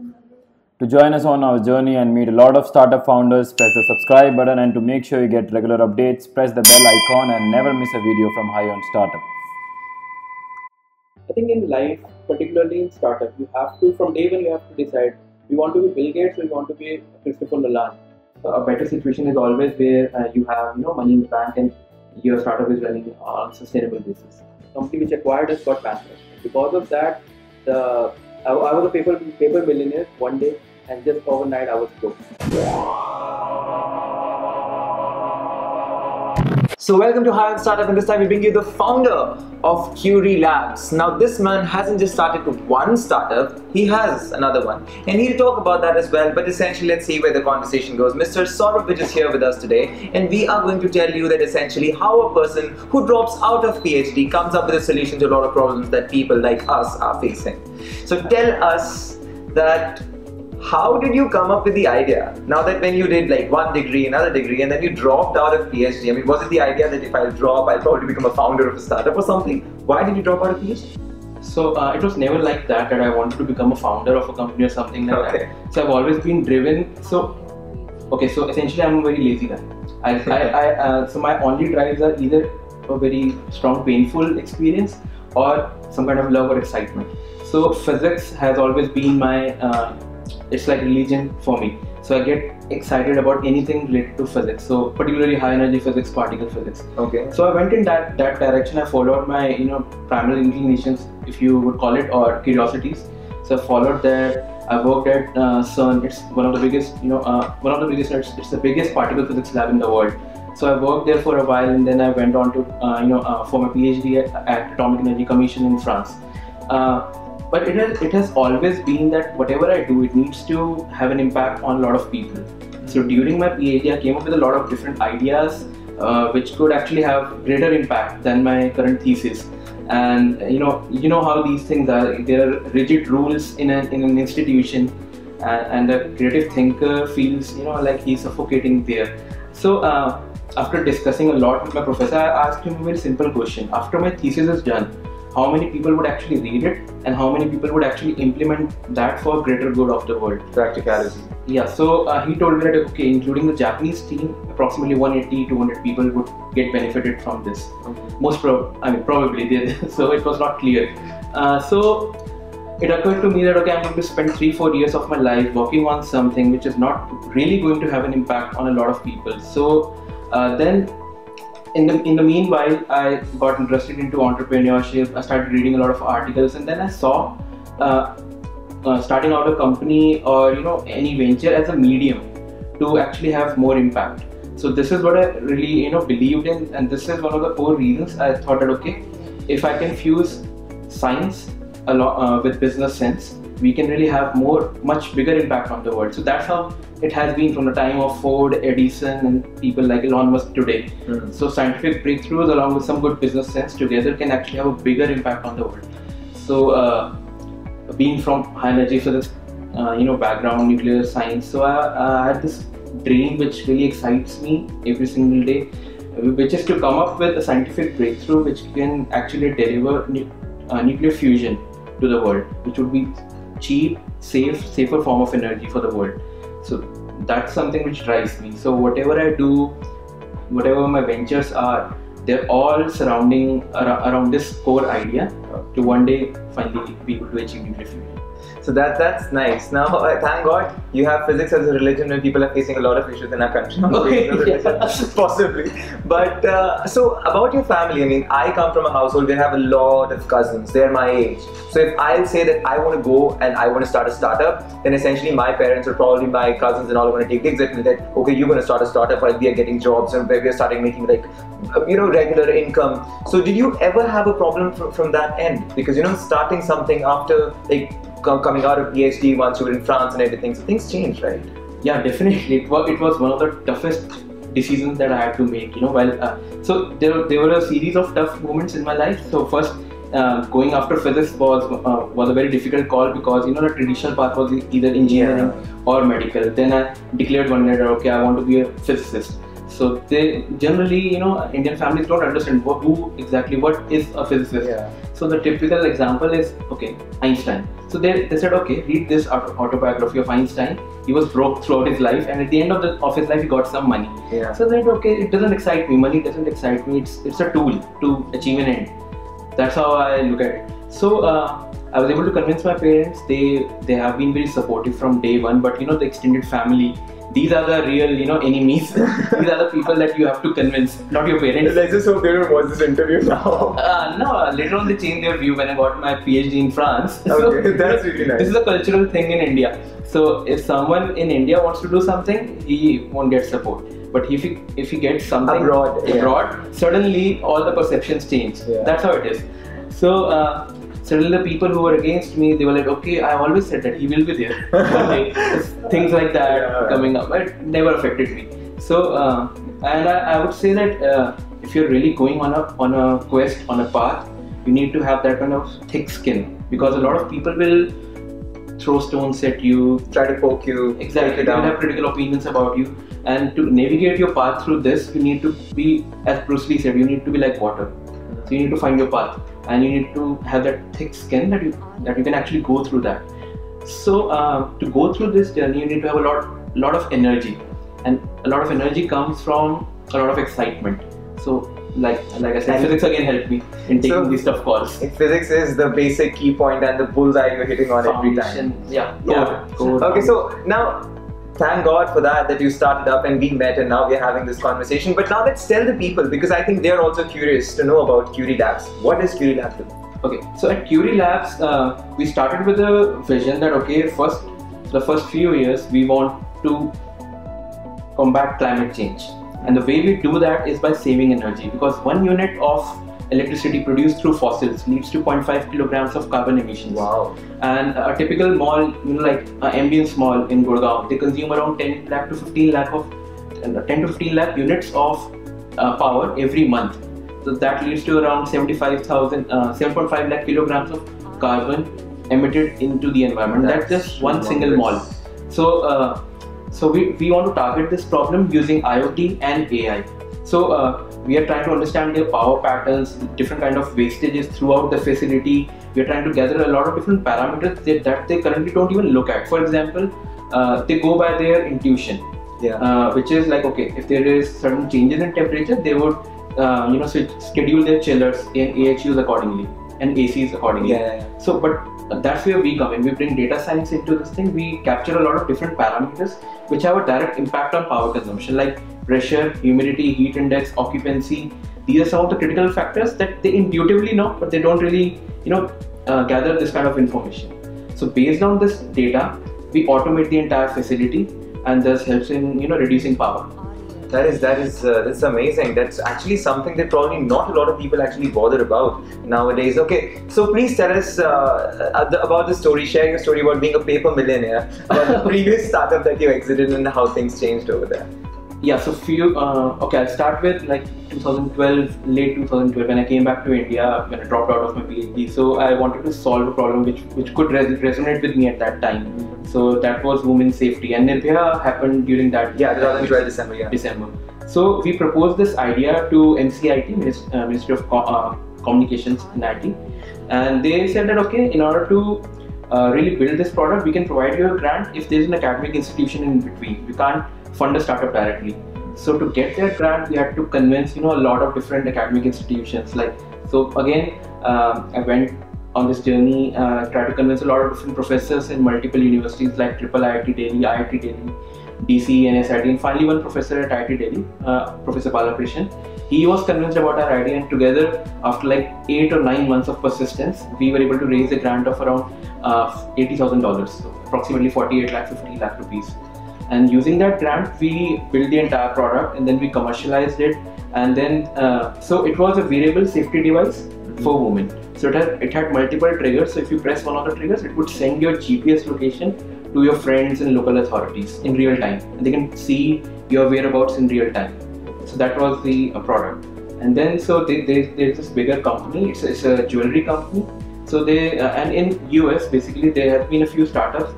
To join us on our journey and meet a lot of startup founders, press the subscribe button, and to make sure you get regular updates, press the bell icon and never miss a video from High on Startup. I think in life, particularly in startup, you have to, from day one, you have to decide, you want to be Bill Gates or you want to be Christopher Nolan. A better situation is always where you have money in the bank and your startup is running on a sustainable basis. The company which acquired us got bankrupt. Because of that, I was a paper millionaire one day, and just overnight I was broke. So welcome to High on Startup, and this time we bring you the founder of Curie Labs. Now this man hasn't just started with one startup, he has another one. And he'll talk about that as well, but essentially let's see where the conversation goes. Mr. Saurabh Vij is here with us today, and we are going to tell you that essentially how a person who drops out of PhD comes up with a solution to a lot of problems that people like us are facing. So tell us that how did you come up with the idea? Now that when you did like one degree, another degree, and then you dropped out of PhD, I mean, was it the idea that if I drop, I'll probably become a founder of a startup or something? Why did you drop out of PhD? So it was never like that I wanted to become a founder of a company or something like that. So I've always been driven. So essentially I'm a very lazy guy. So my only drives are either a very strong painful experience or some kind of love or excitement. So physics has always been my it's like religion for me. So I get excited about anything related to physics. So particularly high energy physics, particle physics. Okay. So I went in that direction. I followed my primary inclinations, if you would call it, or curiosities. So I followed that. I worked at CERN. It's one of the biggest, it's the biggest particle physics lab in the world. So I worked there for a while, and then I went on to for my PhD at Atomic Energy Commission in France. But it has always been that whatever I do, it needs to have an impact on a lot of people. So during my PhD, I came up with a lot of different ideas which could actually have greater impact than my current thesis. And you know how these things are. There are rigid rules in an institution, and a creative thinker feels like he's suffocating there. So after discussing a lot with my professor, I asked him a very simple question. After my thesis is done, how many people would actually read it, and how many people would actually implement that for greater good of the world? Practicality. Yeah, so he told me that okay, including the Japanese team, approximately 180-200 people would get benefited from this. Okay. Probably. So it was not clear. So it occurred to me that okay, I'm going to spend 3-4 years of my life working on something which is not really going to have an impact on a lot of people. So then in the meanwhile, I got interested into entrepreneurship. I started reading a lot of articles, and then I saw starting out a company or any venture as a medium to actually have more impact. So this is what I really believed in, and this is one of the core reasons I thought that okay, if I can fuse science with business sense, we can really have much bigger impact on the world. So that's how it has been from the time of Ford, Edison, and people like Elon Musk today. So scientific breakthroughs along with some good business sense together can actually have a bigger impact on the world. So being from high energy physics, background, nuclear science, so I had this dream which really excites me every single day, which is to come up with a scientific breakthrough which can actually deliver nuclear fusion to the world, which would be cheap, safer form of energy for the world. So that's something which drives me. So whatever I do, whatever my ventures are, they're all surrounding around this core idea to one day finally be able to achieve nuclear fusion. So that's nice. Now, thank God you have physics as a religion when people are facing a lot of issues in our country. Possibly. But so about your family, I mean, I come from a household where I have a lot of cousins. They're my age. So if I'll say that I want to go and I want to start a startup, then essentially my parents or probably my cousins and all are going to take gigs at me that okay, you're going to start a startup, or we are getting jobs and we are starting making like regular income. So did you ever have a problem from that end? Because starting something after like coming out of PhD once you were in France and everything, so things changed, right? Yeah, definitely. It was one of the toughest decisions that I had to make. So there were a series of tough moments in my life. So first, going after physics was a very difficult call because the traditional path was either engineering or medical. Then I declared one day that okay, I want to be a physicist. So they generally, Indian families don't understand what is a physicist. Yeah. So the typical example is, okay, Einstein. So they said, okay, read this autobiography of Einstein. He was broke throughout his life, and at the end of his life, he got some money. Yeah. So they said, okay, it doesn't excite me. Money doesn't excite me. It's a tool to achieve an end. That's how I look at it. So I was able to convince my parents. They have been very supportive from day one. But the extended family, these are the real enemies. These are the people that you have to convince, not your parents. I just hope they don't watch this interview now. No, later on they changed their view when I got my PhD in France. Okay, So, that's really nice. This is a cultural thing in India. So if someone in India wants to do something, he won't get support. But if he gets something abroad, suddenly all the perceptions change. Yeah. That's how it is. So suddenly the people who were against me, they were like, okay, I always said that he will be there. Okay. Things like that coming up, but it never affected me. So and I would say that if you're really going on a quest, on a path, you need to have that kind of thick skin, because a lot of people will throw stones at you, Try to poke you. exactly, they will have critical opinions about you, and to navigate your path through this, you need to be, as Bruce Lee said, you need to be like water. So you need to find your path, and you need to have that thick skin that you can actually go through that. So to go through this journey, you need to have a lot of energy, and a lot of energy comes from a lot of excitement. So like I said, physics again helped me in taking these tough calls. Physics is the basic key point and the bullseye you're hitting on every time. Yeah. Okay, so now thank God for that you started up and we met and now we're having this conversation. But now let's tell the people, because I think they're also curious to know about Curie Labs. What does Curie Labs do? Okay, so at Curie Labs, we started with a vision that the first few years we want to combat climate change. And the way we do that is by saving energy, because 1 unit of electricity produced through fossils leads to 0.5 kilograms of carbon emissions. Wow. And a typical mall, like Ambience Mall in Gurgaon, they consume around 10 to 15 lakh units of power every month. So that leads to around 7.5 lakh kilograms of carbon emitted into the environment. That's just one single mall. So we want to target this problem using IoT and AI. So we are trying to understand their power patterns, different kind of wastages throughout the facility. We are trying to gather a lot of different parameters that they currently don't even look at. For example, they go by their intuition, which is like, okay, if there is certain changes in temperature, they would schedule their chillers and AHUs accordingly and ACs accordingly. So, but that's where we come in. We bring data science into this thing. We capture a lot of different parameters which have a direct impact on power consumption, like pressure, humidity, heat index, occupancy. These are some of the critical factors that they intuitively know, but they don't really, gather this kind of information. So based on this data, we automate the entire facility, and this helps in reducing power. That's amazing. That's actually something that probably not a lot of people actually bother about nowadays. Okay, so please tell us about the story. Share your story about being a paper millionaire, about the previous startup that you exited and how things changed over there. Yeah, so I'll start with like 2012, late 2012, when I came back to India, when I dropped out of my PhD. So I wanted to solve a problem which could resonate with me at that time. So that was women's safety, and Nirbhaya happened during that. Yeah, 2012 December. Yeah. December. So we proposed this idea to MCIT, Ministry of Communications in IT, and they said that okay, in order to really build this product, we can provide you a grant if there is an academic institution in between. We can't fund a startup directly. So to get their grant, we had to convince a lot of different academic institutions. So again, I went on this journey, tried to convince a lot of different professors in multiple universities like IIIT Delhi, IIT Delhi, DC, NSIT, and finally one professor at IIT Delhi, Professor Balakrishnan. He was convinced about our idea, and together, after like 8 or 9 months of persistence, we were able to raise a grant of around $80,000, so approximately 48 lakh, 50 lakh rupees. And using that grant, we built the entire product, and then we commercialized it. And then, so it was a wearable safety device for women. So it had multiple triggers. So if you press one of the triggers, it would send your GPS location to your friends and local authorities in real time, and they can see your whereabouts in real time. So that was the product. And then so there's this bigger company. It's a jewelry company. So and in US basically there have been a few startups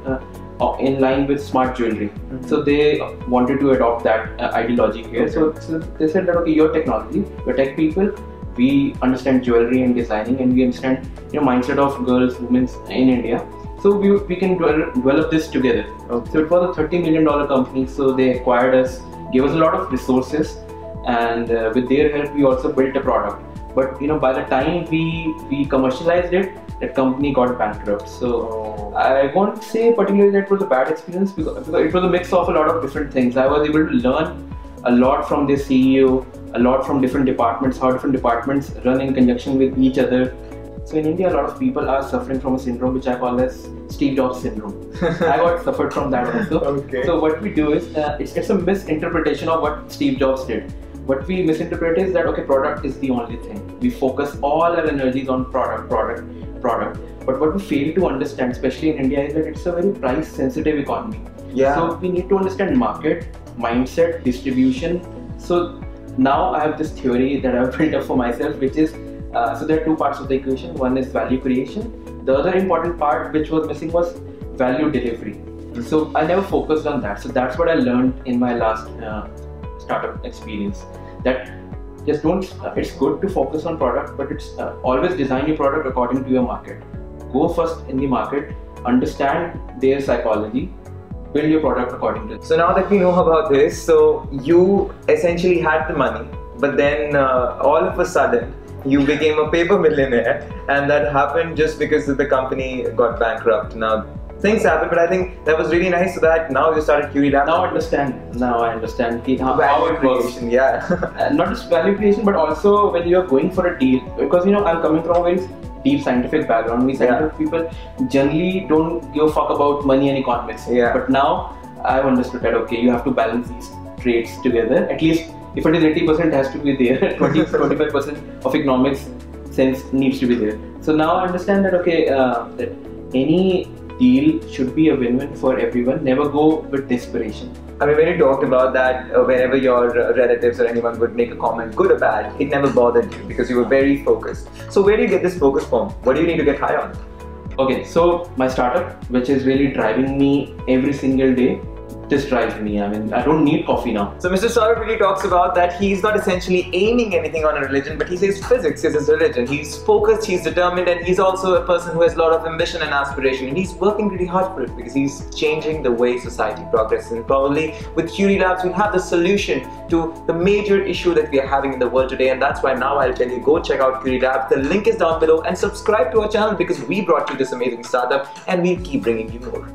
in line with smart jewelry. So they wanted to adopt that ideology here. So they said that okay, your technology, your tech people, we understand jewelry and designing, and we understand mindset of girls, women in India. So we can develop this together. So it was a $30 million company. So they acquired us, gave us a lot of resources, and with their help, we also built a product. But by the time we commercialized it, that company got bankrupt. So I won't say particularly that it was a bad experience, because it was a mix of a lot of different things. I was able to learn a lot from their CEO, a lot from different departments, how different departments run in conjunction with each other. So in India, a lot of people are suffering from a syndrome which I call as Steve Jobs syndrome. I got suffered from that also. Okay. So what we do is, it's a misinterpretation of what Steve Jobs did. What we misinterpret is that, okay, product is the only thing. We focus all our energies on product. But what we fail to understand, especially in India, is that it's a very price sensitive economy. Yeah. So we need to understand market, mindset, distribution. So now I have this theory that I've built up for myself, which is, so there are two parts of the equation. One is value creation. The other important part which was missing was value delivery. So I never focused on that. So that's what I learned in my last startup experience. That just don't, it's good to focus on product, but it's always design your product according to your market. Go first in the market, understand their psychology, build your product according to it. So now that we know about this, so you essentially had the money, but then all of a sudden you became a paper millionaire, and that happened just because the company got bankrupt. Now things happen, but I think that was really nice, so that now you started Curie Labs. Now I understand how it works. Yeah. Not just value creation, but also when you are going for a deal, because I'm coming from a very deep scientific background. We scientific people generally don't give a fuck about money and economics. Yeah. But now I've understood that, okay, you have to balance these traits together. At least if it is 80%, it has to be there. 20-25% of economics sense needs to be there. So now I understand that, okay, that any deal should be a win-win for everyone. Never go with desperation. I mean, when you talked about that, whenever your relatives or anyone would make a comment, good or bad, it never bothered you because you were very focused. So where do you get this focus from? What do you need to get high on? Okay, so my startup, which is really driving me every single day, this drives me. I mean, I don't need coffee now. So Mr. Saurabh really talks about that he's not essentially aiming anything on a religion, but he says physics is his religion. He's focused, he's determined, and he's also a person who has a lot of ambition and aspiration, and he's working really hard for it because he's changing the way society progresses. And probably with Curie Labs, we'll have the solution to the major issue that we are having in the world today, and that's why now I'll tell you, go check out Curie Labs. The link is down below, and subscribe to our channel because we brought you this amazing startup, and we'll keep bringing you more.